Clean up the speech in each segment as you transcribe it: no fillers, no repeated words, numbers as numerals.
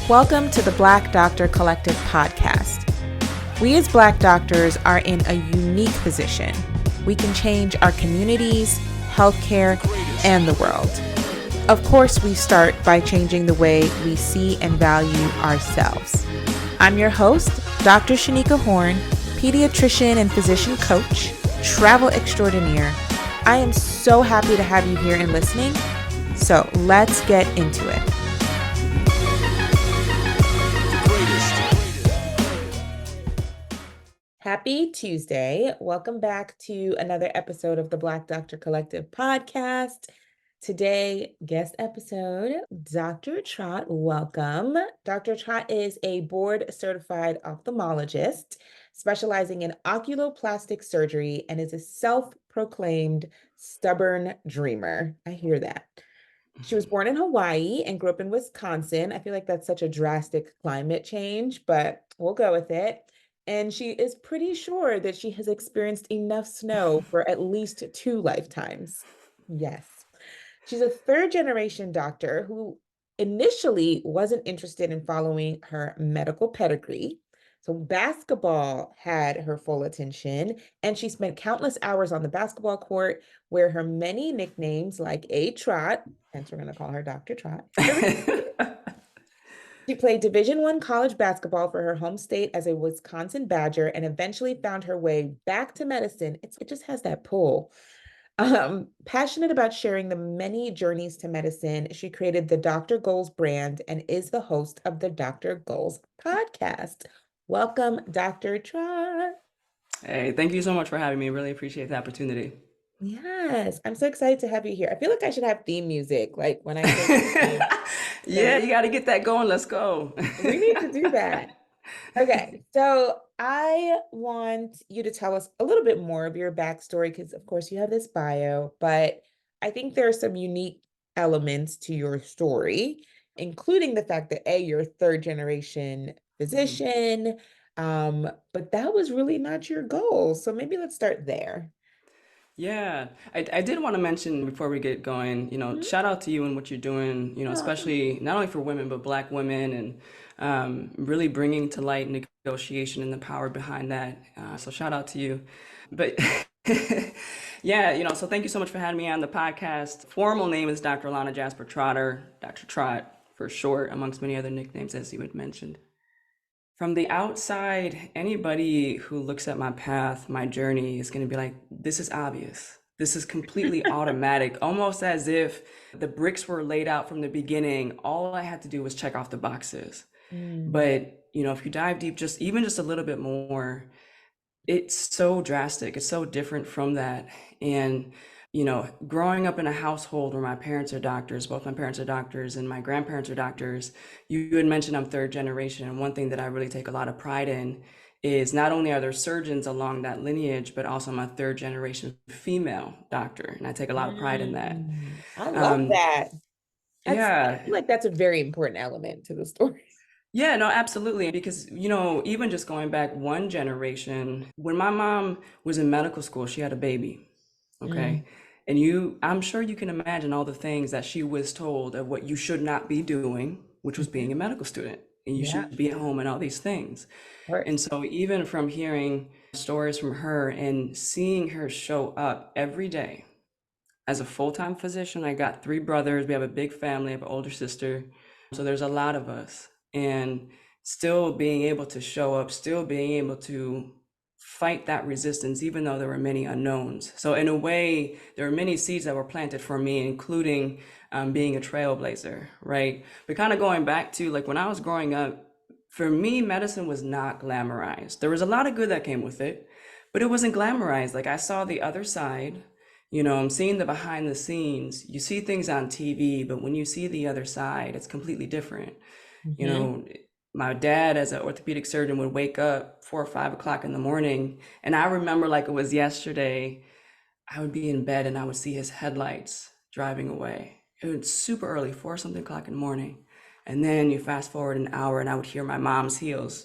Welcome to the Black Doctor Collective Podcast. We as Black doctors are in a unique position. We can change our communities, healthcare, and the world. Of course, we start by changing the way we see and value ourselves. I'm your host, Dr. Shanika Horn, pediatrician and physician coach, travel extraordinaire. I am so happy to have you here and listening. So let's get into it. Happy Tuesday. Welcome back to another episode of the Black Doctor Collective Podcast. Today, guest episode, Dr. Trot. Welcome. Dr. Trot is a board-certified ophthalmologist specializing in oculoplastic surgery and is a self-proclaimed stubborn dreamer. I hear that. She was born in Hawaii and grew up in Wisconsin. I feel like that's such a drastic climate change, but we'll go with it. And she is pretty sure that she has experienced enough snow for at least 2 lifetimes. Yes. She's a third-generation doctor who initially wasn't interested in following her medical pedigree. So basketball had her full attention, and she spent countless hours on the basketball court where her many nicknames like A Trot, hence we're going to call her Dr. Trot. She played Division I college basketball for her home state as a Wisconsin Badger and eventually found her way back to medicine. It just has that pull. Passionate about sharing the many journeys to medicine, she created the Dr. Goals brand and is the host of the Dr. Goals Podcast. Welcome, Dr. Trot. Hey, thank you so much for having me. Really appreciate the opportunity. Yes, I'm so excited to have you here. I feel like I should have theme music, like when I say Yeah, you got to get that going. Let's go. We need to do that. Okay, so I want you to tell us a little bit more of your backstory because, of course, you have this bio, but I think there are some unique elements to your story, including the fact that you're a third-generation physician, but that was really not your goal. So maybe let's start there. Yeah, I did want to mention before we get going, shout out to you and what you're doing, Oh, especially not only for women, but Black women and really bringing to light negotiation and the power behind that. So shout out to you. But yeah, so thank you so much for having me on the podcast. Formal name is Dr. Alana Jasper-Trotter, Dr. Trot for short, amongst many other nicknames, as you had mentioned. From the outside, anybody who looks at my path, my journey is going to be like, this is obvious. This is completely automatic, almost as if the bricks were laid out from the beginning. All I had to do was check off the boxes. But, if you dive deep, even just a little bit more, it's so drastic. It's so different from that. And growing up in a household where my parents are doctors, both my parents are doctors and my grandparents are doctors, you had mentioned I'm third generation. And one thing that I really take a lot of pride in is not only are there surgeons along that lineage, but also I'm a third generation female doctor. And I take a lot of pride in that. I love that. Yeah. I feel like that's a very important element to the story. Yeah, no, absolutely. Because, even just going back one generation, when my mom was in medical school, she had a baby. Okay. And I'm sure you can imagine all the things that she was told of what you should not be doing, which was being a medical student, and you should be at home and all these things. Right. And so even from hearing stories from her and seeing her show up every day as a full-time physician, I got 3 brothers. We have a big family. I have an older sister. So there's a lot of us, and still being able to show up, still being able to fight that resistance, even though there were many unknowns. So in a way, there are many seeds that were planted for me, including being a trailblazer, right? But kind of going back to like when I was growing up, for me, medicine was not glamorized. There was a lot of good that came with it, but it wasn't glamorized. Like I saw the other side, I'm seeing the behind the scenes. You see things on TV, but when you see the other side, it's completely different. My dad, as an orthopedic surgeon, would wake up 4 or 5 o'clock in the morning. And I remember like it was yesterday, I would be in bed and I would see his headlights driving away. It was super early, 4 something o'clock in the morning. And then you fast forward an hour and I would hear my mom's heels.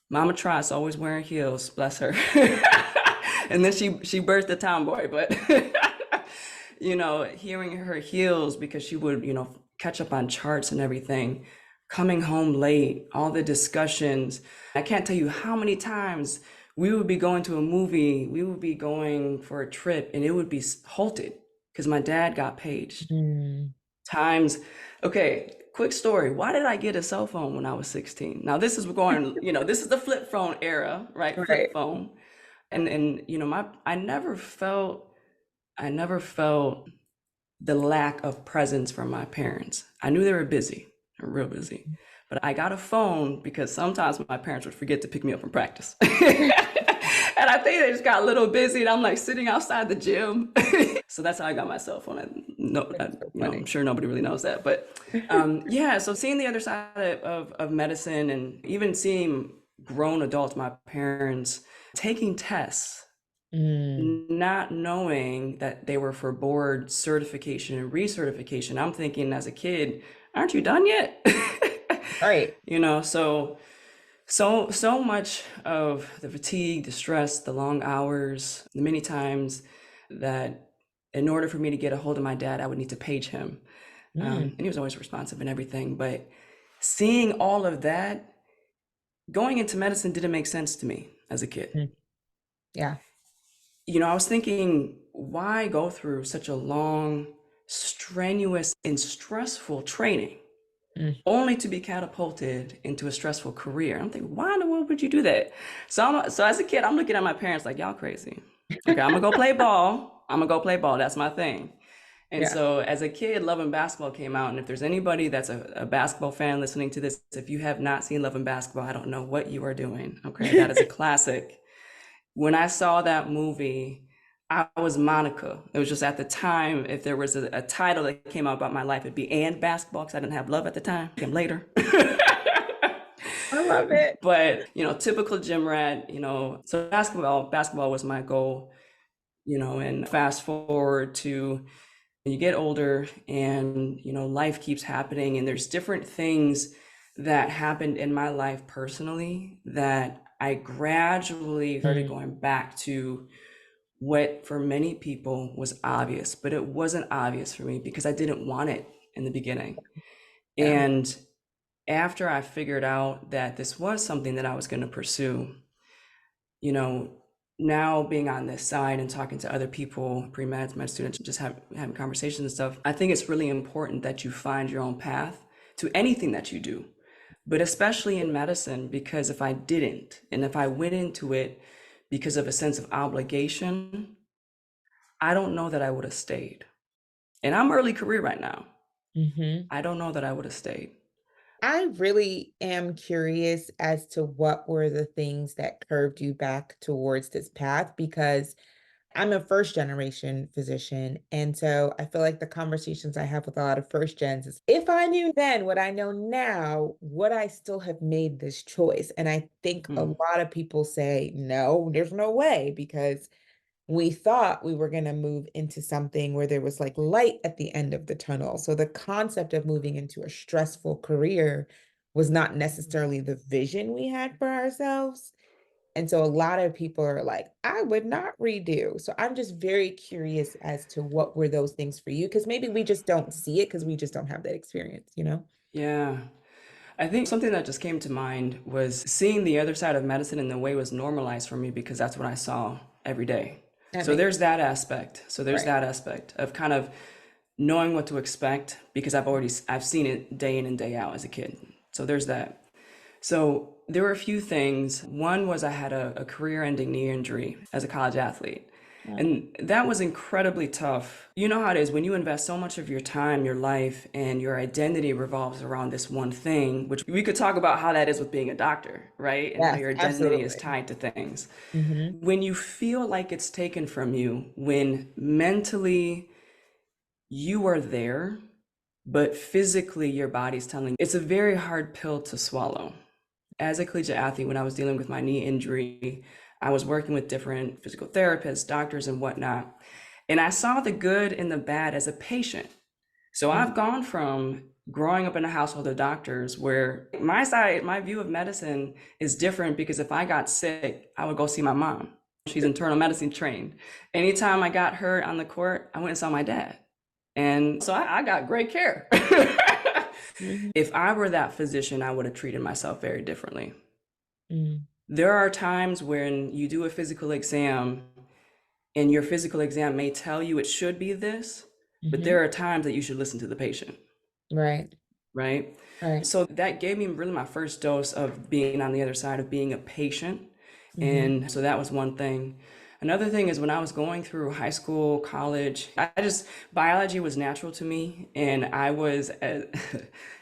Mama Trot's always wearing heels, bless her. And then she birthed a tomboy, but hearing her heels because she would, catch up on charts and everything. coming home late, all the discussions. I can't tell you how many times we would be going to a movie, we would be going for a trip, and it would be halted because my dad got paged. Mm, Times, okay, quick story. Why did I get a cell phone when I was 16? Now this is going, this is the flip phone era, right? Flip right. phone. And my I never felt the lack of presence from my parents. I knew they were busy, real busy. But I got a phone because sometimes my parents would forget to pick me up from practice. And I think they just got a little busy and I'm like sitting outside the gym. So that's how I got my cell phone. That's so I'm funny. sure nobody really knows that. But yeah, so seeing the other side of medicine and even seeing grown adults, my parents, taking tests, Mm, not knowing that they were for board certification and recertification. I'm thinking as a kid, aren't you done yet? right. So much of the fatigue, the stress, the long hours, the many times that in order for me to get a hold of my dad, I would need to page him. Mm, And he was always responsive and everything. But seeing all of that, going into medicine didn't make sense to me as a kid. mm, yeah. I was thinking, why go through such a long, strenuous, and stressful training Mm, only to be catapulted into a stressful career? I'm thinking, why in the world would you do that? So as a kid, I'm looking at my parents like, y'all crazy. Okay, I'm gonna go play ball. I'm gonna go play ball. That's my thing. And yeah. so as a kid, Love and Basketball came out. And if there's anybody that's a basketball fan listening to this, if you have not seen Love and Basketball, I don't know what you are doing. Okay, that is a classic. When I saw that movie, I was Monica. It was just at the time, if there was a title that came out about my life, it'd be and basketball because I didn't have love at the time. Came later. I love it. But, typical gym rat, so basketball was my goal, and fast forward to you get older and, life keeps happening and there's different things that happened in my life personally that I gradually started Mm, going back to what for many people was obvious, but it wasn't obvious for me because I didn't want it in the beginning. yeah. And after I figured out that this was something that I was going to pursue, you know, now being on this side and talking to other people, pre-med, med students, just having conversations and stuff, I think it's really important that you find your own path to anything that you do, but especially in medicine, because if I didn't, and if I went into it because of a sense of obligation, I don't know that I would have stayed. And I'm early career right now. Hmm. I don't know that I would have stayed. I really am curious as to what were the things that curved you back towards this path because I'm a first generation physician. And so I feel like the conversations I have with a lot of first gens is if I knew then what I know now, would I still have made this choice? And I think a Hmm. lot of people say, no, there's no way because we thought we were going to move into something where there was like light at the end of the tunnel. So the concept of moving into a stressful career was not necessarily the vision we had for ourselves. And so a lot of people are like, I would not redo. So I'm just very curious as to what were those things for you? Because maybe we just don't see it because we just don't have that experience, you know? Yeah. I think something that just came to mind was seeing the other side of medicine and the way it was normalized for me because that's what I saw every day. That So makes there's that aspect. So there's right. that aspect of kind of knowing what to expect because I've seen it day in and day out as a kid. So there's that. So there were a few things. One was I had a career-ending knee injury as a college athlete. Oh, And that was incredibly tough. You know how it is when you invest so much of your time, your life, and your identity revolves around this one thing, which we could talk about how that is with being a doctor, right? And how yes, your identity is absolutely. tied to things. Hmm. When you feel like it's taken from you, when mentally you are there, but physically your body's telling, it's a very hard pill to swallow. As a collegiate athlete, when I was dealing with my knee injury, I was working with different physical therapists, doctors, and whatnot. And I saw the good and the bad as a patient. So I've gone from growing up in a household of doctors where my view of medicine is different because if I got sick, I would go see my mom. She's internal medicine trained. Anytime I got hurt on the court, I went and saw my dad. And so I got great care. Mhm. If I were that physician, I would have treated myself very differently. Mm. There are times when you do a physical exam and your physical exam may tell you it should be this, but Mhm. there are times that you should listen to the patient, Right. right? Right. So that gave me really my first dose of being on the other side of being a patient. Mhm. And so that was one thing. Another thing is when I was going through high school, college, biology was natural to me. And I was,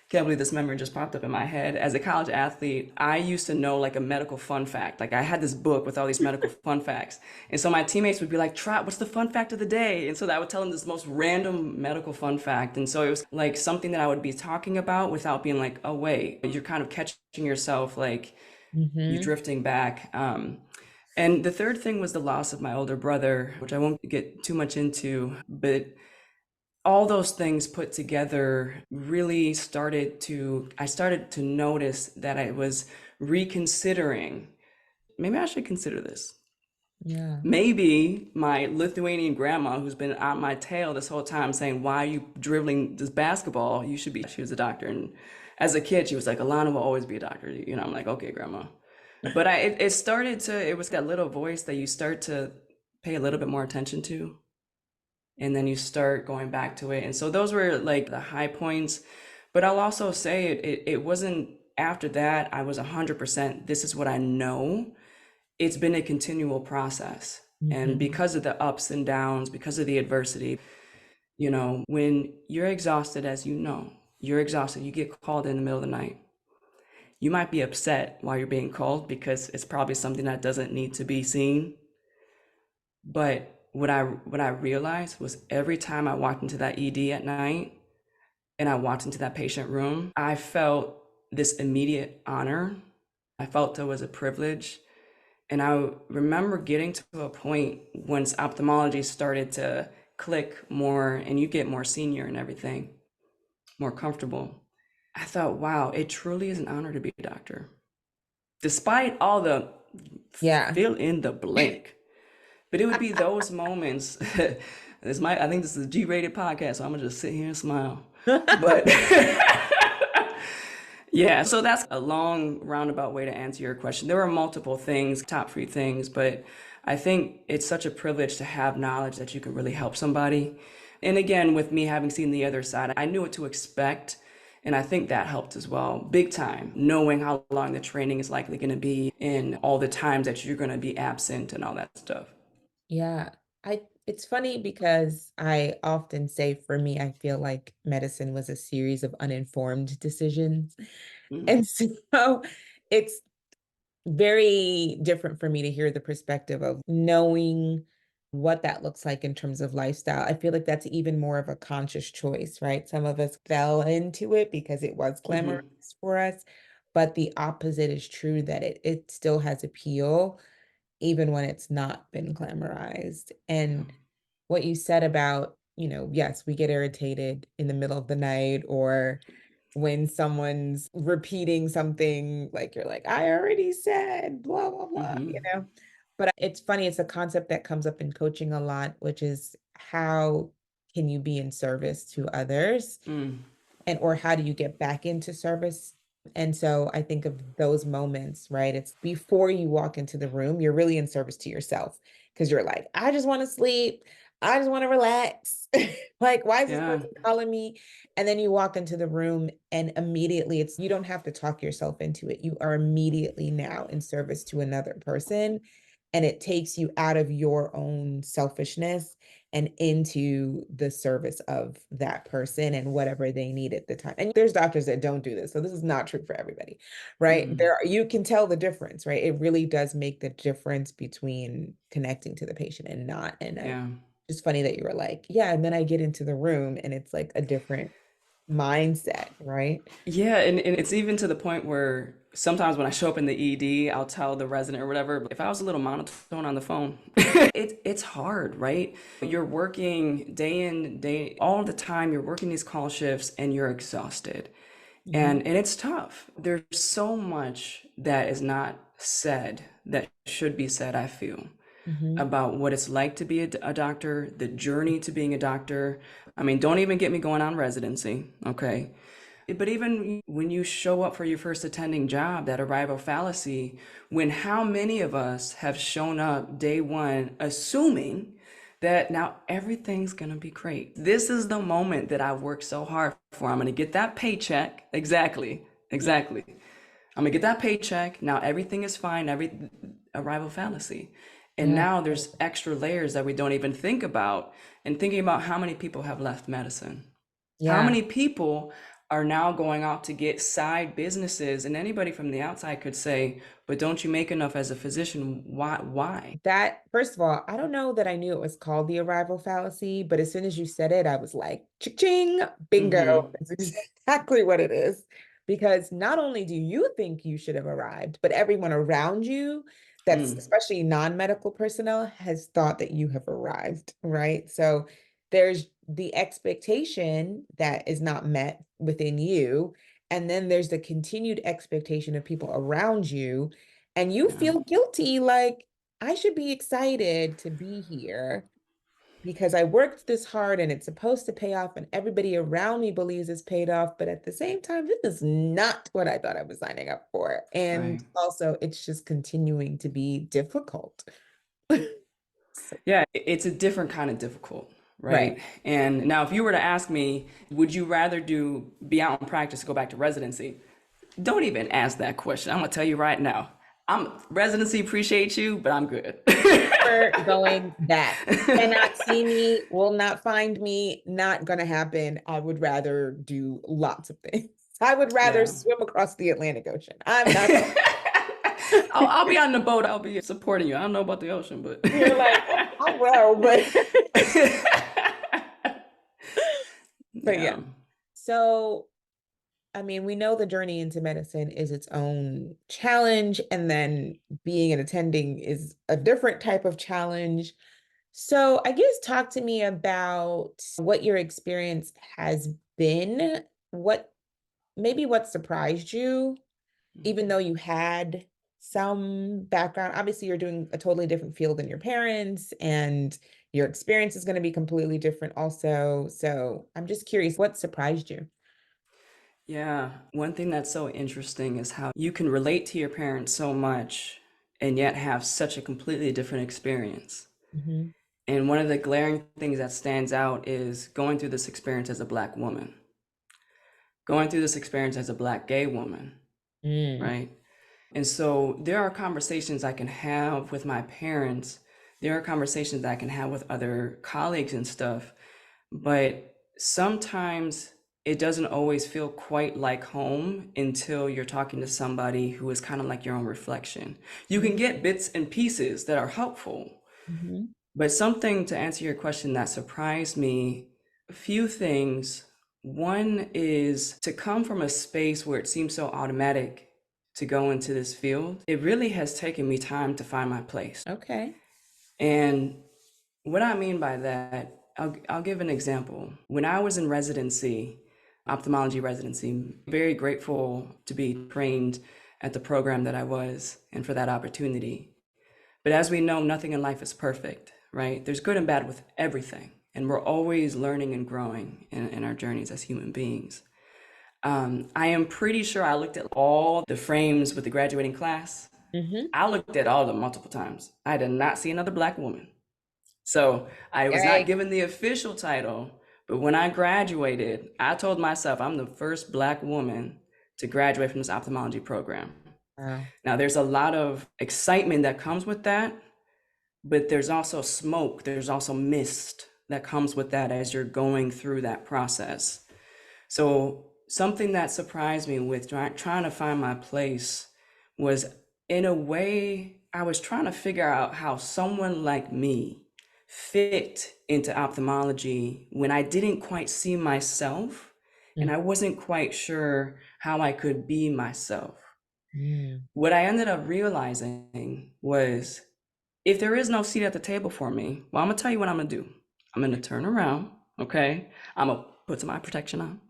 can't believe this memory just popped up in my head. As a college athlete, I used to know like a medical fun fact. Like I had this book with all these medical fun facts. And so my teammates would be like, Trot, what's the fun fact of the day? And so I would tell them this most random medical fun fact. And so it was like something that I would be talking about without being like, oh, wait, you're kind of catching yourself, like you Mhm. drifting back. And the third thing was the loss of my older brother, which I won't get too much into, but all those things put together really I started to notice that I was reconsidering, maybe I should consider this. Yeah. Maybe my Lithuanian grandma, who's been on my tail this whole time saying, why are you dribbling this basketball? She was a doctor. And as a kid, she was like, Alana will always be a doctor. You know, I'm like, okay, grandma. But it was that little voice that you start to pay a little bit more attention to. And then you start going back to it. And so those were like the high points. But I'll also say it wasn't after that, I was 100%, this is what I know. It's been a continual process. And Mhm. because of the ups and downs, because of the adversity, when you're exhausted, as you know, you're exhausted, you get called in the middle of the night. You might be upset while you're being called because it's probably something that doesn't need to be seen. But what I realized was every time I walked into that ED at night and I walked into that patient room, I felt this immediate honor. I felt it was a privilege. And I remember getting to a point once ophthalmology started to click more and you get more senior and everything, more comfortable. I thought, wow, it truly is an honor to be a doctor. Despite all the Yeah. fill in the blank. But it would be those moments. I think this is a G-rated podcast, so I'm gonna just sit here and smile. But yeah, so that's a long roundabout way to answer your question. There were multiple things, top three things, but I think it's such a privilege to have knowledge that you can really help somebody. And again, with me having seen the other side, I knew what to expect. And I think that helped as well, big time, knowing how long the training is likely going to be and all the times that you're going to be absent and all that stuff. Yeah. It's funny because I often say for me, I feel like medicine was a series of uninformed decisions. Mm, And so it's very different for me to hear the perspective of knowing what that looks like in terms of lifestyle. I feel like that's even more of a conscious choice, right? Some of us fell into it because it was glamorous hmm for us, but the opposite is true that it still has appeal even when it's not been glamorized. Yeah. And what you said about, yes, we get irritated in the middle of the night or when someone's repeating something like you're like, I already said blah, blah, blah, hmm But it's funny, it's a concept that comes up in coaching a lot, which is how can you be in service to others? Mm, And or how do you get back into service? And so I think of those moments, right? It's before you walk into the room, you're really in service to yourself because you're like, I just want to sleep. I just want to relax. Like, why is this yeah. person calling me? And then you walk into the room and immediately you don't have to talk yourself into it. You are immediately now in service to another person. And it takes you out of your own selfishness and into the service of that person and whatever they need at the time. And there's doctors that don't do this. So this is not true for everybody, right? hmm You can tell the difference, right? It really does make the difference between connecting to the patient and not. And Yeah. it's funny that you were like, yeah, and then I get into the room and it's like a different mindset, right? Yeah, and it's even to the point where sometimes when I show up in the ED, I'll tell the resident or whatever, if I was a little monotone on the phone, it's hard, right? You're working day in, day all the time, you're working these call shifts and you're exhausted. Hmm. And it's tough. There's so much that is not said that should be said, I feel, Hmm. about what it's like to be a doctor, the journey to being a doctor. I mean, don't even get me going on residency, okay? But even when you show up for your first attending job, that arrival fallacy, when how many of us have shown up day one assuming that now everything's gonna be great. This is the moment that I've worked so hard for. I'm gonna get that paycheck. Exactly. I'm gonna get that paycheck. Now everything is fine. Arrival fallacy. And Yeah. now there's extra layers that we don't even think about. And thinking about how many people have left medicine. How Yeah. many people are now going out to get side businesses? And anybody from the outside could say, but don't you make enough as a physician? Why? That, first of all, I don't know that I knew it was called the arrival fallacy, but as soon as you said it, I was like, ching, bingo. Mm-hmm. That's exactly what it is. Because not only do you think you should have arrived, but everyone around you, that's Mm, especially non-medical personnel, has thought that you have arrived, right? So there's the expectation that is not met within you. And then there's the continued expectation of people around you. And you yeah, feel guilty, like, I should be excited to be here because I worked this hard and it's supposed to pay off, and everybody around me believes it's paid off. But at the same time, this is not what I thought I was signing up for. And right. also, it's just continuing to be difficult. So, Yeah, it's a different kind of difficult, right. right? And now if you were to ask me, would you rather be out in practice, go back to residency? Don't even ask that question. I'm gonna tell you right now. I'm residency appreciate you, but I'm good. We're going back. Cannot see me, will not find me, not gonna happen. I would rather do lots of things. I would rather Yeah. swim across the Atlantic Ocean. I'm not gonna. I'll be on the boat. I'll be supporting you. I don't know about the ocean, but You're like, oh well, but yeah. yeah, So, I mean, we know the journey into medicine is its own challenge, and then being an attending is a different type of challenge. So, I guess talk to me about what your experience has been. What maybe what surprised you, even though you had some background. Obviously, you're doing a totally different field than your parents, and your experience is going to be completely different also. So I'm just curious, what surprised you? yeah. One thing that's so interesting is how you can relate to your parents so much and yet have such a completely different experience. Hmm. And one of the glaring things that stands out is going through this experience as a Black woman, going through this experience as a Black gay woman, Mm. right? And so there are conversations I can have with my parents. There are conversations that I can have with other colleagues and stuff. But sometimes it doesn't always feel quite like home until you're talking to somebody who is kind of like your own reflection. You can get bits and pieces that are helpful, Hmm. but something to answer your question that surprised me, a few things. One is to come from a space where it seems so automatic to go into this field. It really has taken me time to find my place. Okay. And what I mean by that, I'll give an example. When I was in residency, ophthalmology residency, very grateful to be trained at the program that I was and for that opportunity. But as we know, nothing in life is perfect, right? There's good and bad with everything. And we're always learning and growing in our journeys as human beings. I am pretty sure I looked at all the frames with the graduating class. Hmm. I looked at all of them multiple times. I did not see another Black woman. So I was not Yay. given the official title, but when I graduated, I told myself I'm the first Black woman to graduate from this ophthalmology program. Wow. Now, there's a lot of excitement that comes with that, but there's also smoke, there's also mist that comes with that as you're going through that process. So, something that surprised me with trying to find my place was, in a way, I was trying to figure out how someone like me fit into ophthalmology when I didn't quite see myself and I wasn't quite sure how I could be myself. Mm-hmm. What I ended up realizing was, if there is no seat at the table for me, well, I'm gonna tell you what I'm gonna do. I'm gonna turn around, okay? I'm gonna put some eye protection on.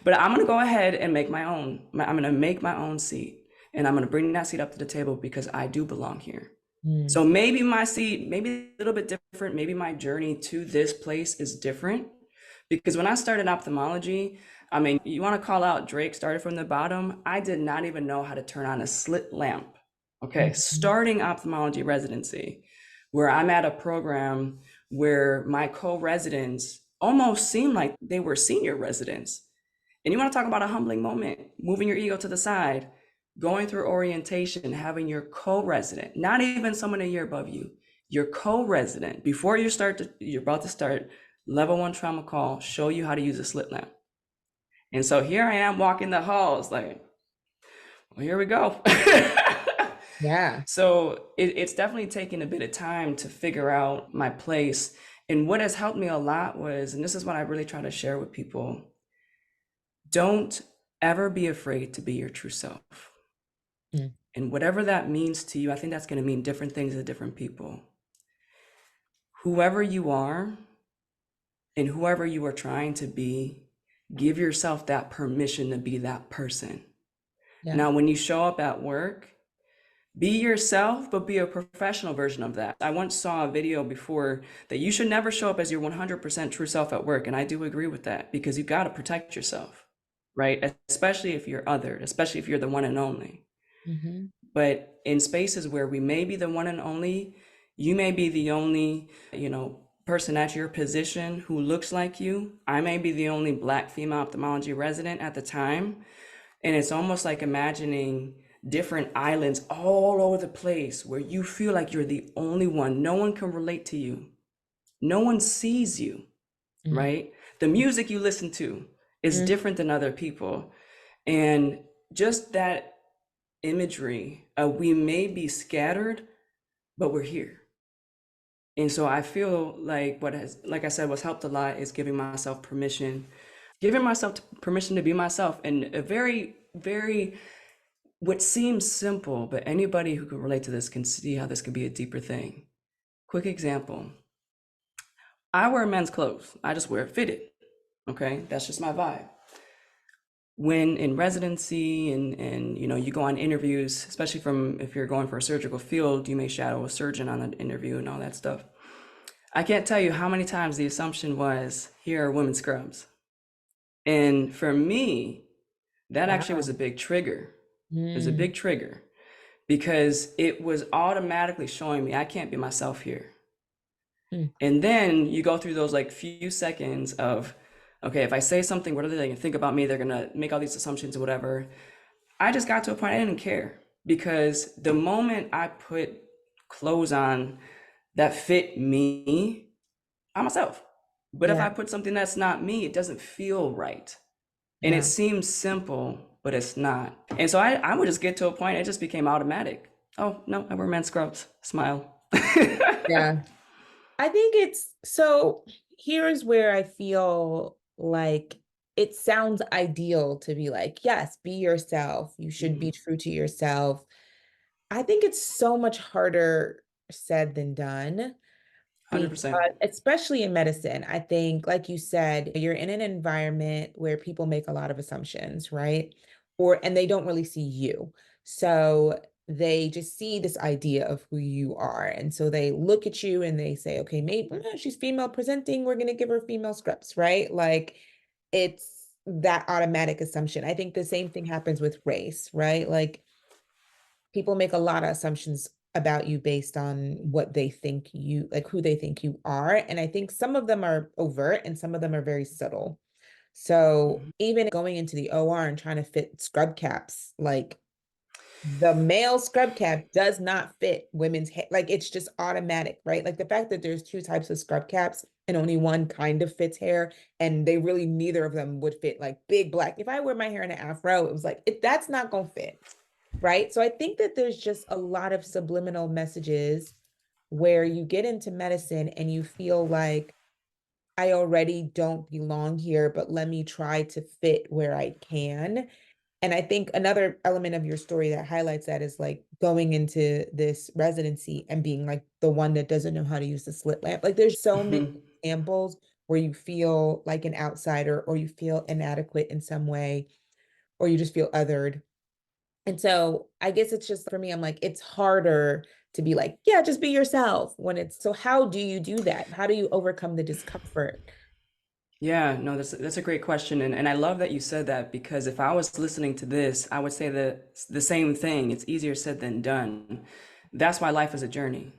But I'm gonna go ahead and make my own. I'm gonna make my own seat, and I'm gonna bring that seat up to the table because I do belong here. Mm-hmm. So maybe my seat, maybe a little bit different. Maybe my journey to this place is different. Because when I started ophthalmology, I mean, you want to call out Drake started from the bottom? I did not even know how to turn on a slit lamp. Okay, Mhm. starting ophthalmology residency, where I'm at a program where my co-residents almost seem like they were senior residents. And you want to talk about a humbling moment, moving your ego to the side, going through orientation, having your co-resident, not even someone a year above you, your co-resident, before you're about to start level 1 trauma call, show you how to use a slit lamp. And so here I am walking the halls, like, well, here we go. Yeah. So it's definitely taken a bit of time to figure out my place. And what has helped me a lot was, and this is what I really try to share with people, don't ever be afraid to be your true self. Mm. And whatever that means to you, I think that's going to mean different things to different people. Whoever you are and whoever you are trying to be, give yourself that permission to be that person. Yeah. Now, when you show up at work, be yourself, but be a professional version of that. I once saw a video before that you should never show up as your 100% true self at work. And I do agree with that, because you got to protect yourself, right? Especially if you're othered, especially if you're the one and only. Mhm. But in spaces where we may be the one and only, you may be the only, person at your position who looks like you. I may be the only Black female ophthalmology resident at the time. And it's almost like imagining different islands all over the place where you feel like you're the only one. No one can relate to you. No one sees you, Mm. right? The music you listen to is Mm. different than other people. And just that imagery, we may be scattered, but we're here. And so I feel like like I said, what's helped a lot is giving myself permission to be myself. And a very, very, what seems simple, but anybody who can relate to this can see how this could be a deeper thing. Quick example. I wear men's clothes. I just wear it fitted. Okay. That's just my vibe. When in residency and you go on interviews, especially if you're going for a surgical field, you may shadow a surgeon on an interview and all that stuff. I can't tell you how many times the assumption was, here are women's scrubs. And for me, that actually was Wow. a big trigger. It was a Mm. big trigger because it was automatically showing me I can't be myself here. Mm. And then you go through those like few seconds of, okay, if I say something, what are they going to think about me? They're going to make all these assumptions or whatever. I just got to a point I didn't care, because the moment I put clothes on that fit me, I'm myself. But if Yeah. I put something that's not me, it doesn't feel right. And it Yeah. seems simple, but it's not. And so I would just get to a point, it just became automatic. Oh, no, I wear men's scrubs. Smile. Yeah. I think here's where I feel like it sounds ideal to be like, yes, be yourself. You should be Mhm. true to yourself. I think it's so much harder said than done. Because 100%. especially in medicine, I think, like you said, you're in an environment where people make a lot of assumptions, right? And they don't really see you. So they just see this idea of who you are. And so they look at you and they say, okay, maybe she's female presenting. We're going to give her female scripts, right? Like it's that automatic assumption. I think the same thing happens with race, right? Like people make a lot of assumptions about you based on what they think you like who they think you are, and I think some of them are overt and some of them are very subtle. So Mhm. even going into the OR and trying to fit scrub caps, like the male scrub cap does not fit women's hair. Like it's just automatic, right? Like the fact that there's two types of scrub caps and only one kind of fits hair, and they really neither of them would fit like big black. If I wear my hair in an afro, it was like that's not gonna fit. Right. So I think that there's just a lot of subliminal messages where you get into medicine and you feel like I already don't belong here, but let me try to fit where I can. And I think another element of your story that highlights that is like going into this residency and being like the one that doesn't know how to use the slit lamp. Like there's so many Mhm. examples where you feel like an outsider or you feel inadequate in some way, or you just feel othered. And so I guess it's just for me, I'm like, it's harder to be like, yeah, just be yourself when it's so how do you do that? How do you overcome the discomfort? Yeah, no, that's a great question, and I love that you said that because if I was listening to this, I would say the same thing. It's easier said than done. That's why life is a journey.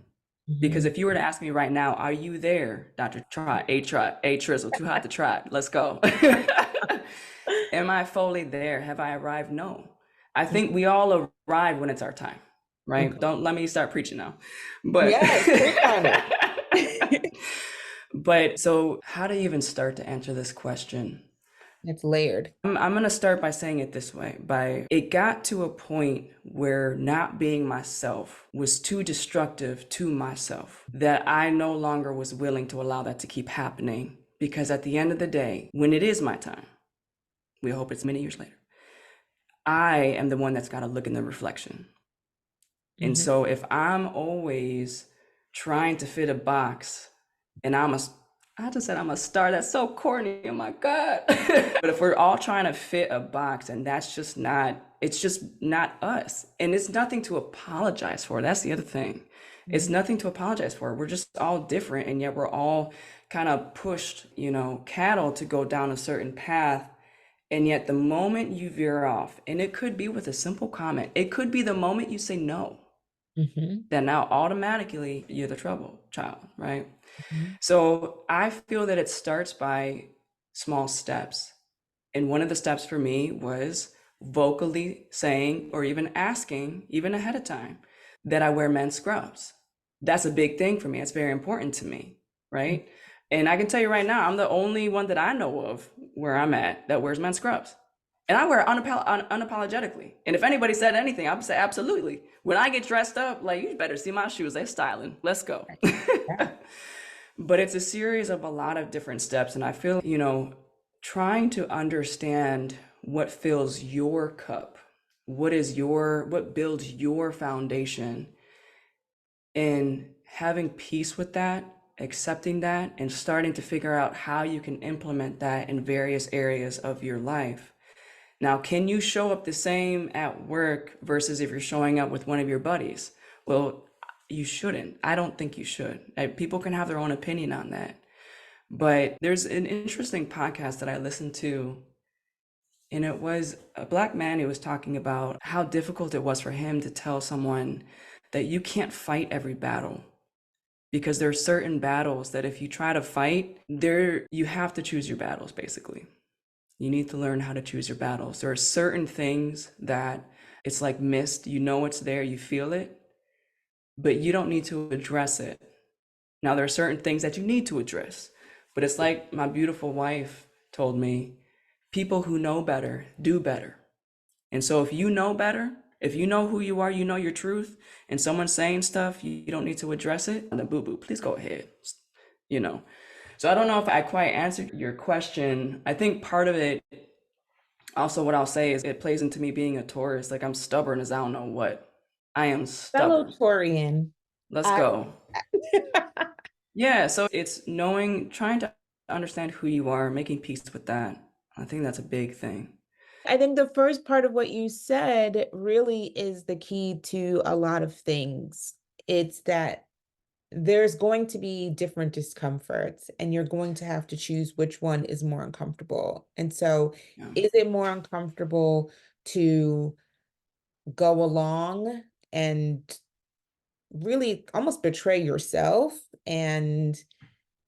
Because Mhm. if you were to ask me right now, are you there, Dr. Trot, a Trizzle, too hot to trot, let's go. Am I fully there? Have I arrived? No. I think we all arrive when it's our time, right? Okay. Don't let me start preaching now. But Yes, preach on it. but so how do you even start to answer this question? It's layered. I'm going to start by saying it this way. By it got to a point where not being myself was too destructive to myself that I no longer was willing to allow that to keep happening. Because at the end of the day, when it is my time, we hope it's many years later, I am the one that's got to look in the reflection. And Mhm. so if I'm always trying to fit a box and I just said I'm a star. That's so corny. Oh my God. But if we're all trying to fit a box and it's just not us. And it's nothing to apologize for. That's the other thing. It's Mhm. nothing to apologize for. We're just all different. And yet we're all kind of pushed, cattle to go down a certain path. And yet the moment you veer off, and it could be with a simple comment, it could be the moment you say no, Mhm. then now automatically you're the trouble child, right? Mhm. So I feel that it starts by small steps. And one of the steps for me was vocally saying or even asking, even ahead of time, that I wear men's scrubs. That's a big thing for me. It's very important to me, right? And I can tell you right now, I'm the only one that I know of where I'm at that wears men's scrubs. And I wear it unapologetically. And if anybody said anything, I would say absolutely. When I get dressed up, like, you better see my shoes. They're styling. Let's go. Yeah. But it's a series of a lot of different steps. And I feel, trying to understand what fills your cup, what builds your foundation, and having peace with that, accepting that, and starting to figure out how you can implement that in various areas of your life. Now, can you show up the same at work versus if you're showing up with one of your buddies? Well, you shouldn't. I don't think you should. People can have their own opinion on that. But there's an interesting podcast that I listened to, and it was a black man who was talking about how difficult it was for him to tell someone that you can't fight every battle because there are certain battles that if you try to fight, you have to choose your battles basically. You need to learn how to choose your battles. There are certain things that it's like mist, it's there, you feel it, but you don't need to address it. Now, there are certain things that you need to address, but it's like my beautiful wife told me, people who know better do better. And so if you know better, if you know who you are, you know your truth, and someone's saying stuff, you don't need to address it, then boo boo, please go ahead. You know. So I don't know if I quite answered your question. I think part of it, also what I'll say is it plays into me being a Taurus. Like I'm stubborn as I don't know what. I am Fellow stubborn. Torian. Let's I go. Yeah, so it's trying to understand who you are, making peace with that. I think that's a big thing. I think the first part of what you said really is the key to a lot of things. It's that there's going to be different discomforts, and you're going to have to choose which one is more uncomfortable. And so, Yeah. is it more uncomfortable to go along and really almost betray yourself and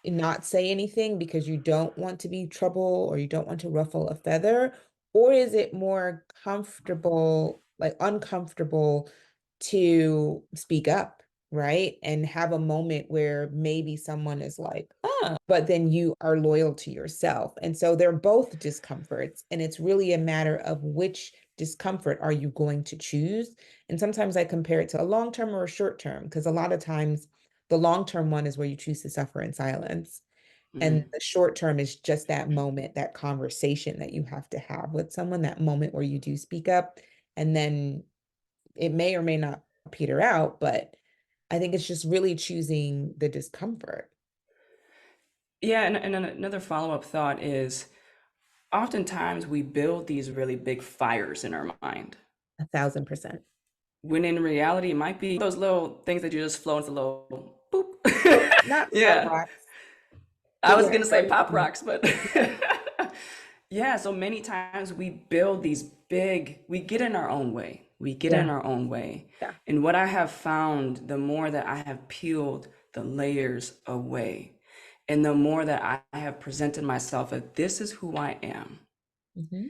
not say anything because you don't want to be trouble or you don't want to ruffle a feather? Or is it more comfortable, like uncomfortable, to speak up, right? And have a moment where maybe someone is like, but then you are loyal to yourself. And so they're both discomforts. And it's really a matter of which discomfort are you going to choose. And sometimes I compare it to a long term or a short term, because a lot of times the long term one is where you choose to suffer in silence. And Hmm. the short term is just that moment, that conversation that you have to have with someone, that moment where you do speak up. And then it may or may not peter out, but I think it's just really choosing the discomfort. Yeah, and another follow-up thought is oftentimes we build these really big fires in our mind, 1,000%. when in reality it might be those little things that you just flow into a little boop. Not Yeah. spark. I was gonna say pop rocks, but yeah, so many times we build these big, we get in our own way. We get in Yeah, our own way. yeah. And what I have found, the more that I have peeled the layers away, and the more that I have presented myself as this is who I am, Hmm.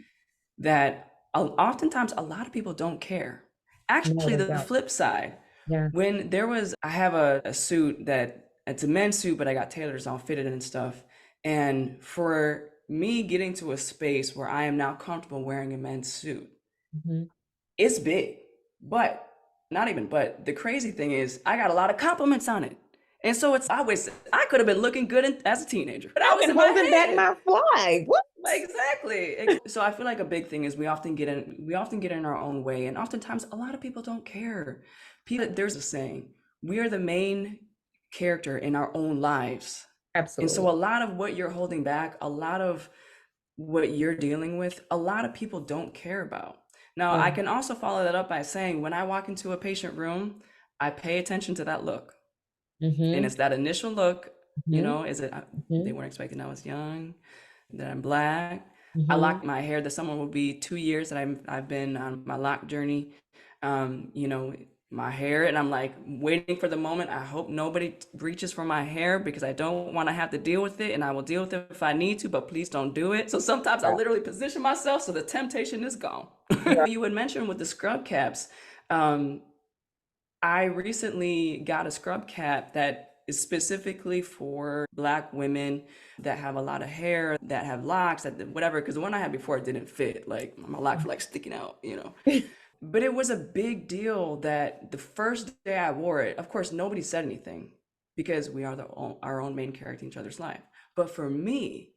that oftentimes a lot of people don't care. No, Actually, they the don't. flip side, Yeah. when there was, I have a suit that it's a men's suit, but I got tailors all fitted and stuff. And for me getting to a space where I am now comfortable wearing a men's suit, Hmm. it's big. But not even, but the crazy thing is, I got a lot of compliments on it. And so it's always, I could have been looking good as a teenager, but I I've was been in my holding back head. my fly. What? Exactly. So I feel like a big thing is we often get in our own way, and oftentimes a lot of people don't care. There's a saying, we are the main character in our own lives. And so Absolutely. a lot of what you're holding back, a lot of what you're dealing with, a lot of people don't care about. Now, I Yeah. can also follow that up by saying when I walk into a patient room, I pay attention to that look. And Hmm. it's that initial look, Hmm. is it they Hmm. weren't expecting I was young, that I'm black. I Hmm. locked my hair. This summer will be 2 years that I've been on my lock journey. You know, my hair, and I'm like waiting for the moment. I hope nobody reaches for my hair because I don't want to have to deal with it, and I will deal with it if I need to, but please don't do it. So sometimes I Yeah. literally position myself so the temptation is gone. Yeah. You had mentioned with the scrub caps. Um, I recently got a scrub cap that is specifically for Black women that have a lot of hair, that have locks, that whatever. Because the one I had before didn't fit. Like my locks were like sticking out. But it was a big deal that the first day I wore it, of course, nobody said anything because we are our own main character in each other's life. But for me,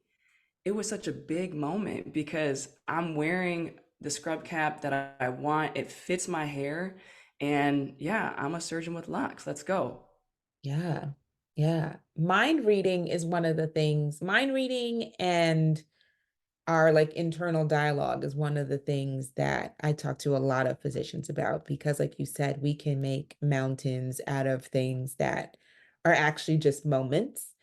it was such a big moment because I'm wearing the scrub cap that I want. It fits my hair. And yeah, I'm a surgeon with locks. Let's go. Yeah. Yeah. Mind reading is one of the things, mind reading and our like internal dialogue is one of the things that I talk to a lot of physicians about because, like you said, we can make mountains out of things that are actually just moments.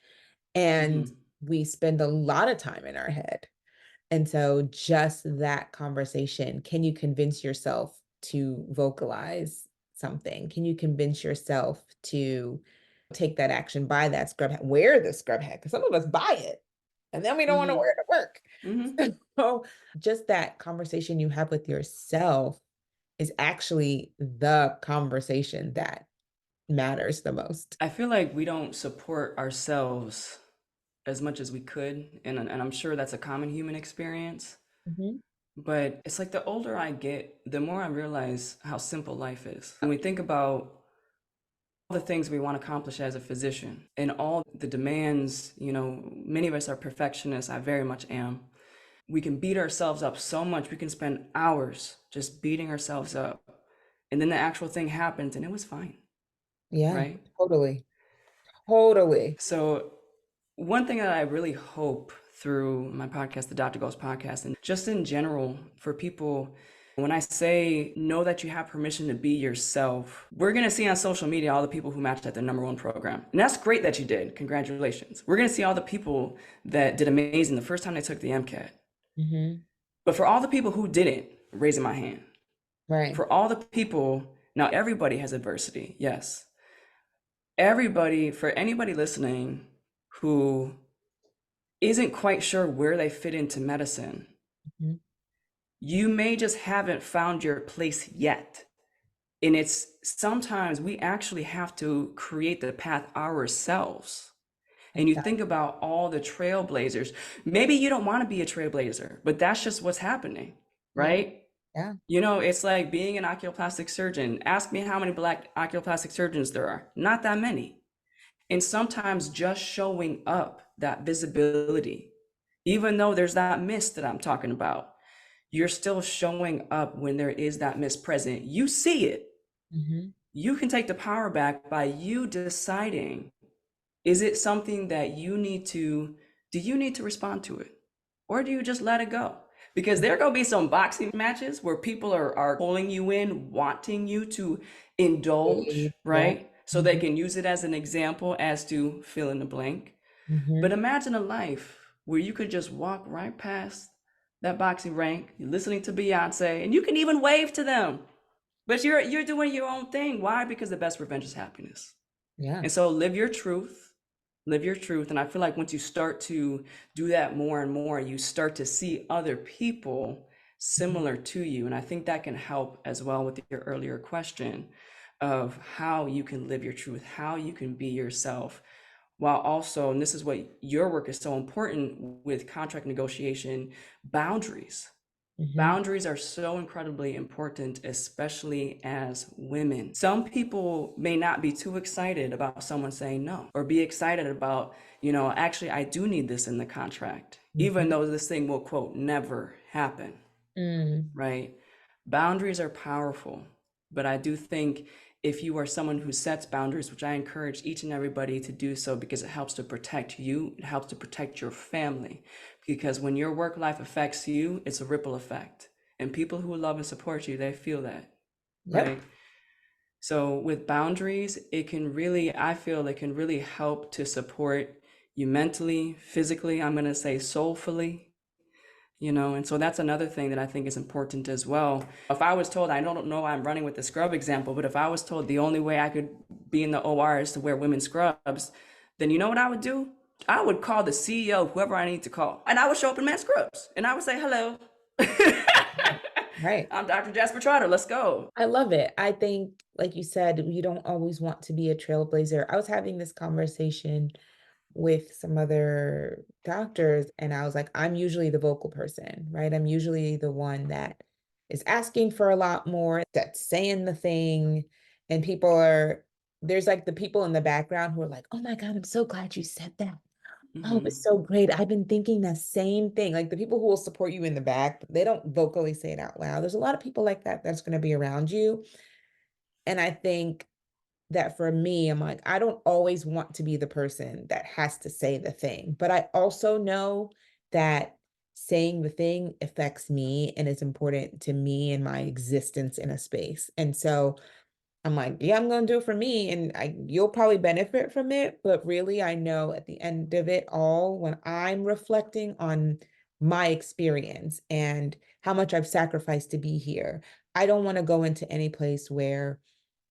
And Hmm. we spend a lot of time in our head. And so, just that conversation, can you convince yourself to vocalize something? Can you convince yourself to take that action, buy that scrub hat, wear the scrub hat? Because some of us buy it and then we don't want to Hmm. wear it at work. Hmm. So, just that conversation you have with yourself is actually the conversation that matters the most. I feel like we don't support ourselves as much as we could. And I'm sure that's a common human experience. Mhm. But it's like the older I get, the more I realize how simple life is. When we think about all the things we want to accomplish as a physician and all the demands, many of us are perfectionists. I very much am. We can beat ourselves up so much. We can spend hours just beating ourselves up. And then the actual thing happens and it was fine, Yeah, right? totally. Totally. So, one thing that I really hope through my podcast, the Dr. Goals Podcast, and just in general for people, when I say know that you have permission to be yourself, we're going to see on social media all the people who matched at the number one program. And that's great that you did. Congratulations. We're going to see all the people that did amazing the first time they took the MCAT. Hmm. But for all the people who didn't, raising my hand. Right. For all the people, now everybody has adversity, yes. For anybody listening who isn't quite sure where they fit into medicine, Mhm. you may just haven't found your place yet. And it's sometimes we actually have to create the path ourselves. And you think Exactly. about all the trailblazers. Maybe you don't want to be a trailblazer, but that's just what's happening, Yeah. right? Yeah. It's like being an oculoplastic surgeon. Ask me how many Black oculoplastic surgeons there are. Not that many. And sometimes just showing up, that visibility, even though there's that mist that I'm talking about, you're still showing up when there is that mist present. You see it. Hmm. You can take the power back by you deciding, is it something that do you need to respond to it? Or do you just let it go? Because there gonna be some boxing matches where people are pulling you in, wanting you to indulge, Yeah. right? So they Mhm. can use it as an example as to fill in the blank. But Mm-hmm. imagine a life where you could just walk right past that boxing rank, you're listening to Beyonce, and you can even wave to them. But you're doing your own thing. Why? Because the best revenge is happiness. Yeah. And so live your truth, live your truth. And I feel like once you start to do that more and more, you start to see other people Mhm. similar to you. And I think that can help as well with your earlier question of how you can live your truth, how you can be yourself, while also, and this is what your work is so important with contract negotiation, boundaries. Mhm. Boundaries are so incredibly important, especially as women. Some people may not be too excited about someone saying no, or be excited about, actually, I do need this in the contract, even Mhm. though this thing will, quote, never happen, Mm. right? Boundaries are powerful, but I do think if you are someone who sets boundaries, which I encourage each and everybody to do so because it helps to protect you, it helps to protect your family. Because when your work life affects you, it's a ripple effect. And people who love and support you, they feel that, Yep. right? So with boundaries, I feel it can really help to support you mentally, physically, I'm going to say soulfully, and so that's another thing that I think is important as well. If I was told, I don't know why I'm running with the scrub example, but if I was told the only way I could be in the OR is to wear women's scrubs, then you know what I would do? I would call the CEO, whoever I need to call, and I would show up in men's scrubs and I would say, hello. Right. Right. I'm Dr. Jasper-Trotter. Let's go. I love it. I think, like you said, you don't always want to be a trailblazer. I was having this conversation with some other doctors, and I was like, I'm usually the vocal person, right? I'm usually the one that is asking for a lot more, that's saying the thing. And there's like the people in the background who are like, oh my God, I'm so glad you said that. Oh, Hmm. it's so great. I've been thinking the same thing. Like the people who will support you in the back, but they don't vocally say it out loud. There's a lot of people like that that's going to be around you. And I think that for me, I'm like, I don't always want to be the person that has to say the thing, but I also know that saying the thing affects me and is important to me and my existence in a space. And so I'm like, yeah, I'm gonna do it for me, and you'll probably benefit from it. But really, I know at the end of it all, when I'm reflecting on my experience and how much I've sacrificed to be here, I don't want to go into any place where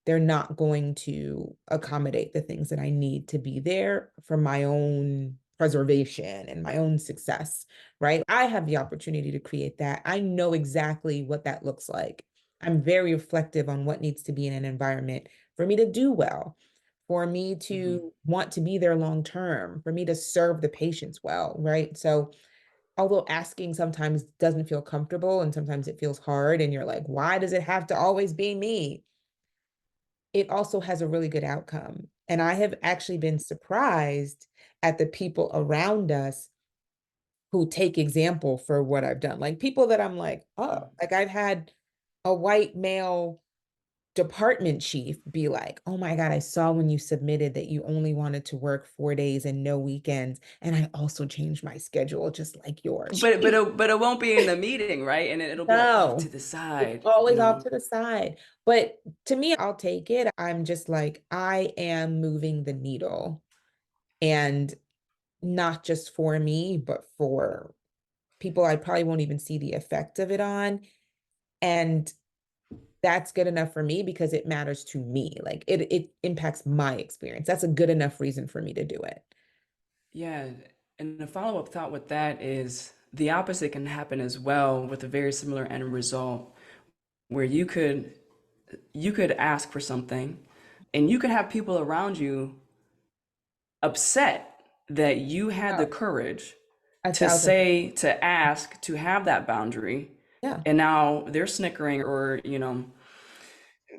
they're not going to accommodate the things that I need to be there for my own preservation and my own success, right? I have the opportunity to create that. I know exactly what that looks like. I'm very reflective on what needs to be in an environment for me to do well, for me Hmm. to want to be there long term, for me to serve the patients well, right? So, although asking sometimes doesn't feel comfortable and sometimes it feels hard, and you're like, why does it have to always be me? It also has a really good outcome. And I have actually been surprised at the people around us who take example for what I've done. Like people that I'm like, oh, like I've had a white male department chief be like, oh my God, I saw when you submitted that you only wanted to work 4 days and no weekends. And I also changed my schedule just like yours. But it won't be in the meeting, right? And it'll be like off to No, the it's side, always off to the side. But to me, I'll take it. I'm just like, I am moving the needle. And not just for me, but for people I probably won't even see the effect of it on. And that's good enough for me because it matters to me. Like it impacts my experience. That's a good enough reason for me to do it. Yeah, and the follow-up thought with that is the opposite can happen as well with a very similar end result where you could ask for something and you could have people around you upset that you had the Oh, courage a to thousand. say, to ask, to have that boundary, Yeah. and now they're snickering or,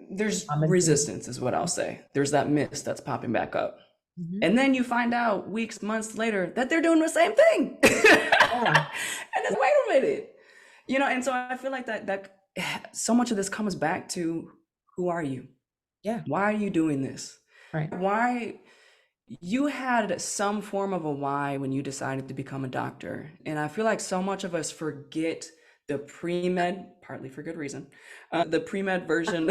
there's Commenting. resistance is what I'll say. There's that mist that's popping back up. Mhm. And then you find out weeks, months later that they're doing the same thing. Yeah. And it's, wait a minute. And so I feel like that so much of this comes back to who are you? Yeah. Why are you doing this? Right. Why you had some form of a why when you decided to become a doctor. And I feel like so much of us forget the pre-med, partly for good reason, the pre-med version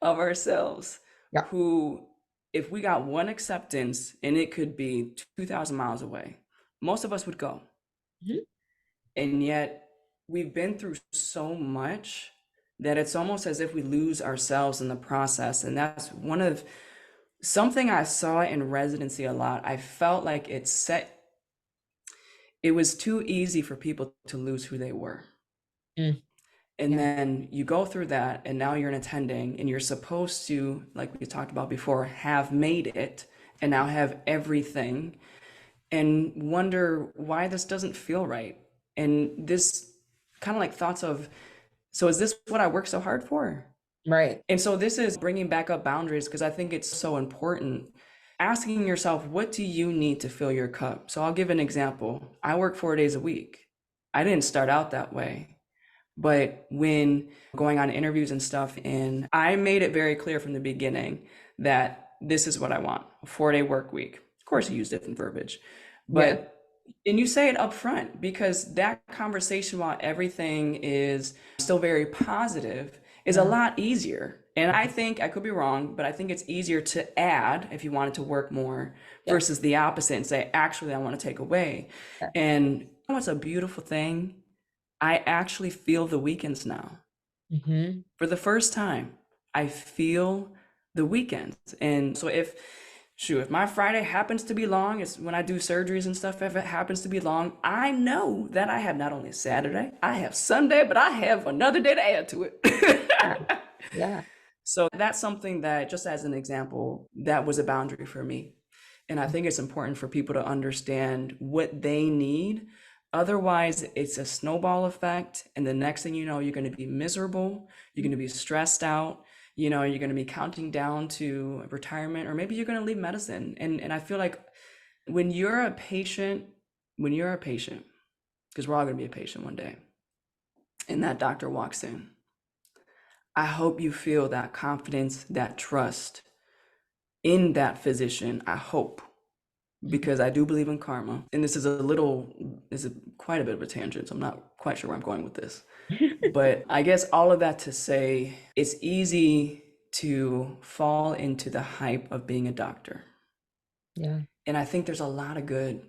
of ourselves Yeah. who if we got one acceptance and it could be 2,000 miles away, most of us would go. Mhm. And yet we've been through so much that it's almost as if we lose ourselves in the process. And that's something I saw in residency a lot. I felt like it was too easy for people to lose who they were. Mm. And Yeah. then you go through that, and now you're an attending, and you're supposed to, like we talked about before, have made it and now have everything, and wonder why this doesn't feel right. And this kind of like thoughts of, so is this what I work so hard for? Right. And so this is bringing back up boundaries, because I think it's so important. Asking yourself, what do you need to fill your cup? So I'll give an example. I work 4 days a week. I didn't start out that way. But when going on interviews and stuff, and I made it very clear from the beginning that this is what I want, a 4-day work week. Of course, you use different verbiage, Yeah. but and you say it up front, because that conversation, while everything is still very positive, is a lot easier. And I think, I could be wrong, but I think it's easier to add if you wanted to work more versus the opposite and say, actually, I want to take away. Yeah. And you know what's a beautiful thing? I actually feel the weekends now. Mm-hmm. For the first time, I feel the weekends. And so if my Friday happens to be long, it's when I do surgeries and stuff, if it happens to be long, I know that I have not only Saturday, I have Sunday, but I have another day to add to Yeah. it. Yeah. So that's something that, just as an example, that was a boundary for me. And I think it's important for people to understand what they need. Otherwise, it's a snowball effect. And the next thing you know, you're going to be miserable. You're going to be stressed out. You're going to be counting down to retirement, or maybe you're going to leave medicine. And I feel like when you're a patient, because we're all going to be a patient one day, and that doctor walks in, I hope you feel that confidence, that trust in that physician. I hope, because I do believe in karma. And this is quite a bit of a tangent, so I'm not quite sure where I'm going with this. But I guess all of that to say, it's easy to fall into the hype of being a doctor. Yeah. And I think there's a lot of good.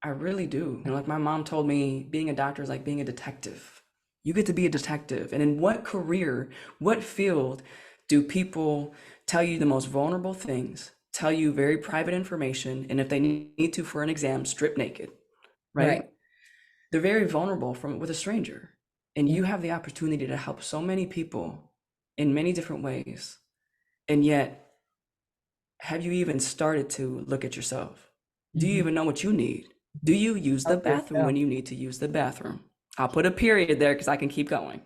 I really do. Like my mom told me, being a doctor is like being a detective. You get to be a detective. And in what career, what field do people tell you the most vulnerable things, tell you very private information, and if they need to for an exam, strip naked, right? Right. They're very vulnerable with a stranger. And Yeah. you have the opportunity to help so many people in many different ways. And yet, have you even started to look at yourself? Do you Mm-hmm. even know what you need? Do you use the Help bathroom yourself. when you need to use the bathroom? I'll put a period there because I can keep going.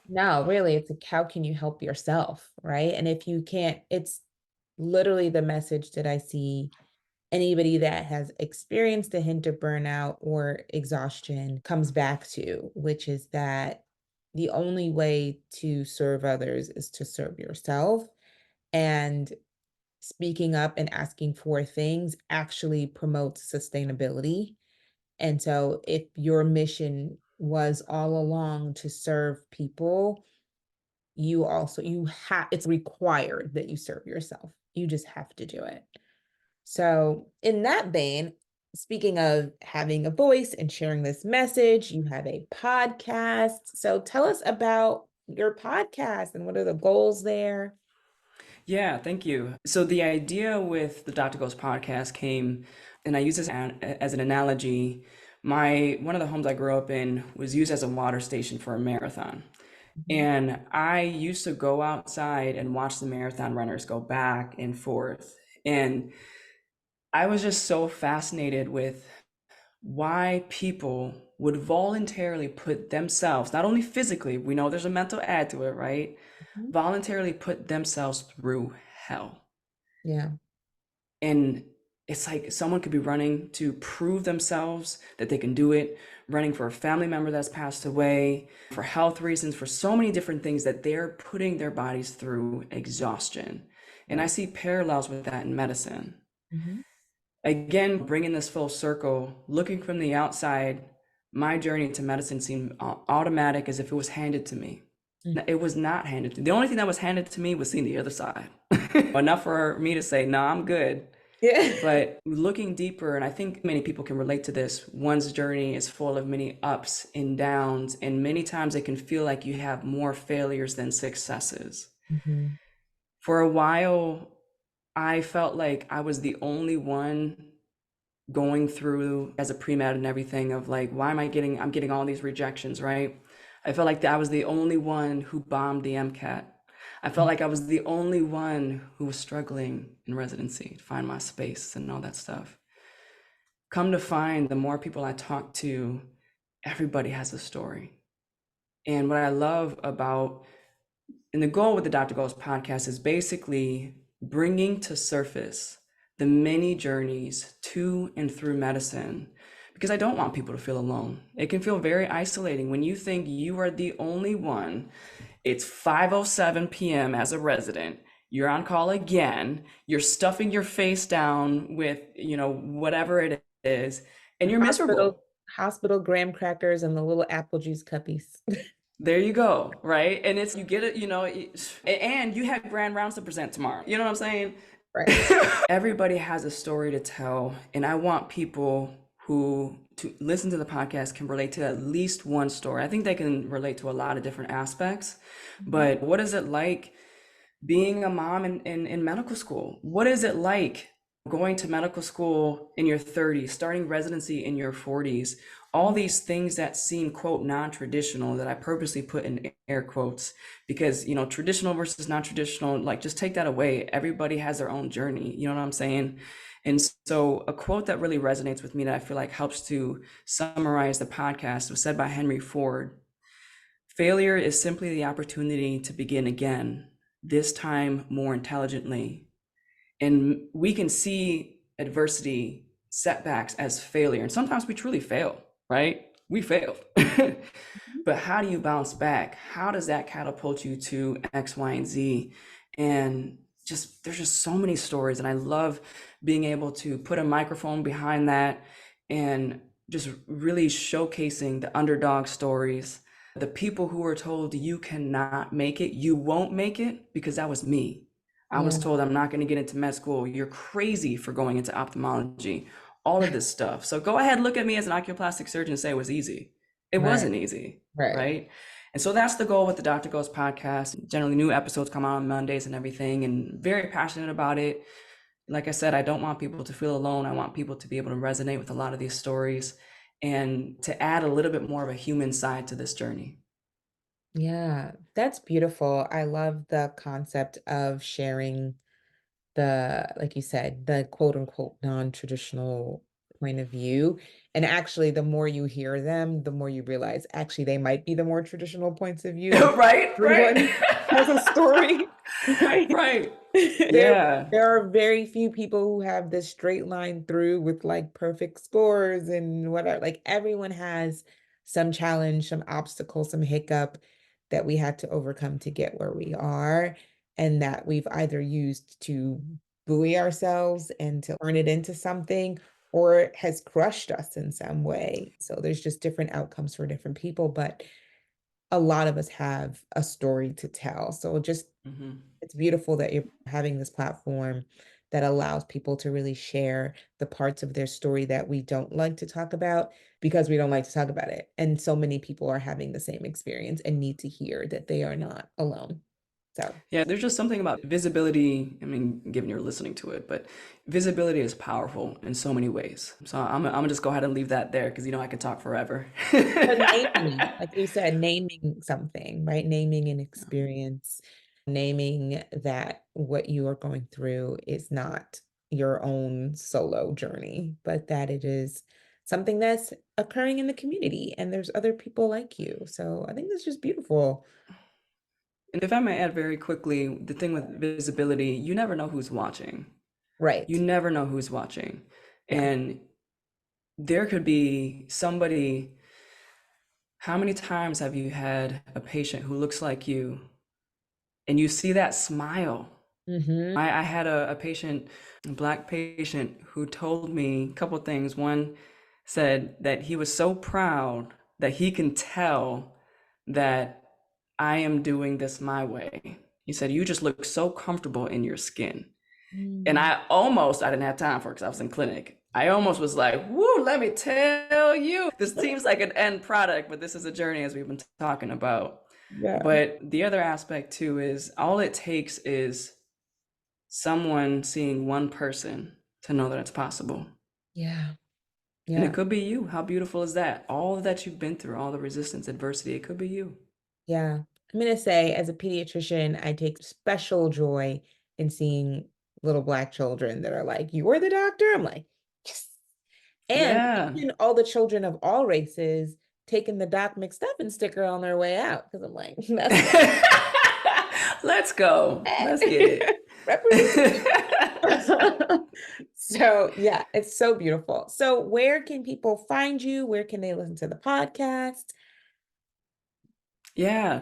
No, really, it's like, how can you help yourself? Right. And if you can't, it's literally the message that I see anybody that has experienced a hint of burnout or exhaustion comes back to, which is that the only way to serve others is to serve yourself. And speaking up and asking for things actually promotes sustainability. And so if your mission was all along to serve people, you have it's required that you serve yourself. You just have to do it. So, in that vein, speaking of having a voice and sharing this message, you have a podcast. So, tell us about your podcast and what are the goals there? Yeah, thank you. So the idea with the Dr. Goals podcast came, and I use this as an analogy. One of the homes I grew up in was used as a water station for a marathon. Mhm. And I used to go outside and watch the marathon runners go back and forth. And I was just so fascinated with why people would voluntarily put themselves, not only physically, we know there's a mental add to it, right? Mhm. Voluntarily put themselves through hell. Yeah. And it's like someone could be running to prove themselves that they can do it, running for a family member that's passed away, for health reasons, for so many different things, that they're putting their bodies through exhaustion. And I Right. see parallels with that in medicine. Mhm. Again, bringing this full circle, looking from the outside, my journey to medicine seemed automatic, as if it was handed to me. Mm. It was not handed to me. The only thing that was handed to me was seeing the other side. Enough for me to say, no, I'm good. Yeah. But looking deeper, and I think many people can relate to this, one's journey is full of many ups and downs, and many times it can feel like you have more failures than successes. Mhm. For a while, I felt like I was the only one going through as a pre-med and everything of like, why am I'm getting all these rejections, right? I felt like that I was the only one who bombed the MCAT. I felt like I was the only one who was struggling in residency to find my space and all that stuff. Come to find, the more people I talk to, everybody has a story. And what I love about, and the goal with the Dr. Goals podcast is basically bringing to surface the many journeys to and through medicine, because I don't want people to feel alone. It can feel very isolating when you think you are the only one. It's 5:07 p.m. as a resident. You're on call again. You're stuffing your face down with, whatever it is, and you're Hospital, miserable. hospital graham crackers and the little apple juice cuppies. There you go, right? And it's, you get it, and you have grand rounds to present tomorrow. You know what I'm saying? Right. Everybody has a story to tell, and I want people who to listen to the podcast can relate to at least one story. I think they can relate to a lot of different aspects, but what is it like being a mom in medical school? What is it like going to medical school in your 30s, starting residency in your 40s? All these things that seem, quote, non-traditional, that I purposely put in air quotes, because, traditional versus non-traditional, like, just take that away. Everybody has their own journey. You know what I'm saying? And so a quote that really resonates with me that I feel like helps to summarize the podcast was said by Henry Ford. Failure is simply the opportunity to begin again, this time more intelligently. And we can see adversity, setbacks as failure. And sometimes we truly fail, right? We failed. But how do you bounce back? How does that catapult you to X, Y, and Z? And there's just so many stories. And I love being able to put a microphone behind that and just really showcasing the underdog stories, the people who were told you cannot make it, you won't make it, because that was me. I was Yeah. told I'm not going to get into med school. You're crazy for going into ophthalmology, all of this stuff. So go ahead, look at me as an oculoplastic surgeon and say it was easy. It Right. wasn't easy, Right. right? And so that's the goal with the Dr. Goals podcast. Generally, new episodes come out on Mondays and everything, and very passionate about it. Like I said, I don't want people to feel alone. I want people to be able to resonate with a lot of these stories and to add a little bit more of a human side to this journey. Yeah, that's beautiful. I love the concept of sharing like you said, the quote unquote non-traditional point of view. And actually, the more you hear them, the more you realize actually they might be the more traditional points of view because Right, right. everyone has a story, right? Right. There, Yeah. there are very few people who have this straight line through with like perfect scores and whatever. Like everyone has some challenge, some obstacle, some hiccup that we had to overcome to get where we are, and that we've either used to buoy ourselves and to turn it into something, or it has crushed us in some way. So there's just different outcomes for different people, but a lot of us have a story to tell. So just Mhm. it's beautiful that you're having this platform that allows people to really share the parts of their story that we don't like to talk about because we don't like to talk about it. And so many people are having the same experience and need to hear that they are not alone. So, Yeah, there's just something about visibility. I mean, given you're listening to it, but visibility is powerful in so many ways. So I'm gonna just go ahead and leave that there because I could talk forever. but naming, like you said, naming something, right? Naming an experience, naming that what you are going through is not your own solo journey, but that it is something that's occurring in the community and there's other people like you. So I think that's just beautiful. And if I may add very quickly, the thing with visibility, you never know who's watching. You Right. never know who's watching. Yeah. And there could be somebody. How many times have you had a patient who looks like you and you see that smile? Mm-hmm. I had a patient, a Black patient, who told me a couple of things. One said that he was so proud that he can tell that I am doing this my way. He said, you just look so comfortable in your skin. And Mm. I didn't have time for it because I was in clinic. I almost was like, woo, let me tell you. This seems like an end product, but this is a journey as we've been talking about. Yeah. But the other aspect too is all it takes is someone seeing one person to know that it's possible. Yeah. And Yeah. it could be you. How beautiful is that? All of that you've been through, all the resistance, adversity, it could be you. Yeah. I'm going to say, as a pediatrician, I take special joy in seeing little Black children that are like, you are the doctor? I'm like, yes. And Yeah. even all the children of all races taking the Doc McStuffin sticker on their way out. Because I'm like, that's Let's go. Let's get representation. it. So, yeah, it's so beautiful. So, where can people find you? Where can they listen to the podcast? Yeah.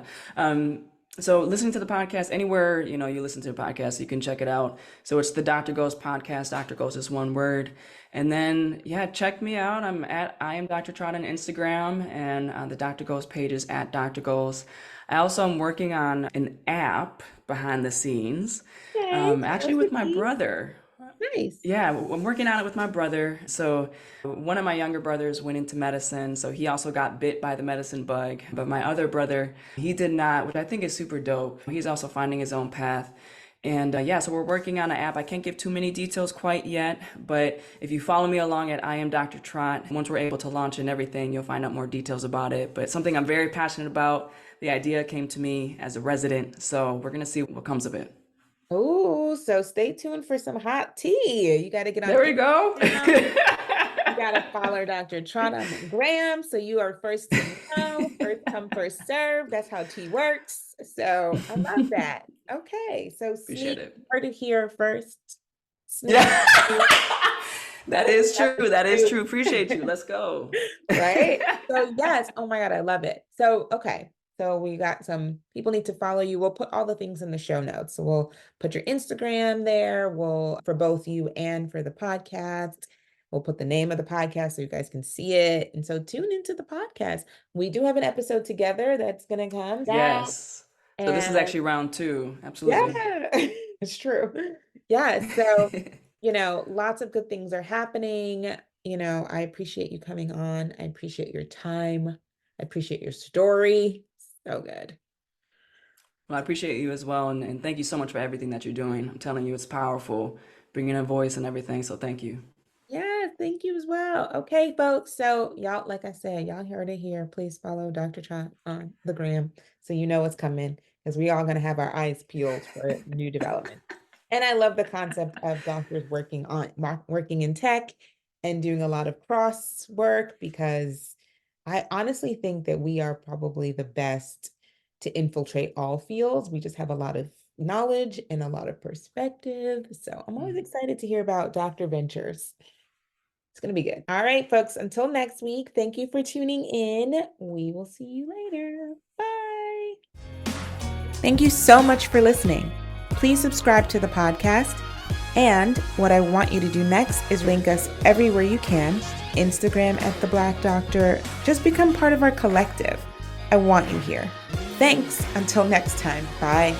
So listening to the podcast, anywhere, you listen to a podcast, you can check it out. So it's the Dr. Goals Podcast. Dr. Goals is one word. And then, yeah, check me out. I am Dr. Trot on Instagram, and the Dr. Goals page is at Dr. Goals. I also am working on an app behind the scenes, Okay, actually with my brother. nice. Yeah, I'm working on it with my brother. So one of my younger brothers went into medicine, so he also got bit by the medicine bug. But my other brother, he did not, which I think is super dope. He's also finding his own path. And yeah, so we're working on an app. I can't give too many details quite yet, but if you follow me along at I am Dr. Trot, once we're able to launch and everything, you'll find out more details about it. But it's something I'm very passionate about. The idea came to me as a resident, so we're gonna see what comes of it. Oh, so stay tuned for some hot tea. You got to get on There we go. Instagram. You got to follow Dr. Trot on the gram so you are first to know, first come, first serve. That's how tea works. So I love that. Okay, so Appreciate sneak, it. heard it here first. Sneak. Yeah. That is true. That is true. Appreciate you. Let's go. Right? So yes, oh my God, I love it. So, okay. So we got some people need to follow you. We'll put all the things in the show notes. So we'll put your Instagram there. We'll for both you and for the podcast. We'll put the name of the podcast so you guys can see it. And so tune into the podcast. We do have an episode together that's gonna come down. Yes. So this is And actually round 2. Absolutely. yeah, it's true. Yeah. So, lots of good things are happening. I appreciate you coming on. I appreciate your time. I appreciate your story. So good. Well, I appreciate you as well. And thank you so much for everything that you're doing. I'm telling you, it's powerful, bringing a voice and everything. So thank you. Yeah, thank you as well. Okay, folks. So y'all, like I said, y'all heard it here. Please follow Dr. Trot on the gram so you know what's coming because we all gonna have our eyes peeled for new development. And I love the concept of doctors working in tech and doing a lot of cross work because I honestly think that we are probably the best to infiltrate all fields. We just have a lot of knowledge and a lot of perspective. So I'm always excited to hear about doctor ventures. It's going to be good. All right, folks, until next week, thank you for tuning in. We will see you later. Bye. Thank you so much for listening. Please subscribe to the podcast. And what I want you to do next is link us everywhere you can. Instagram at The Black Doctor. Just become part of our collective. I want you here. Thanks. Until next time. Bye.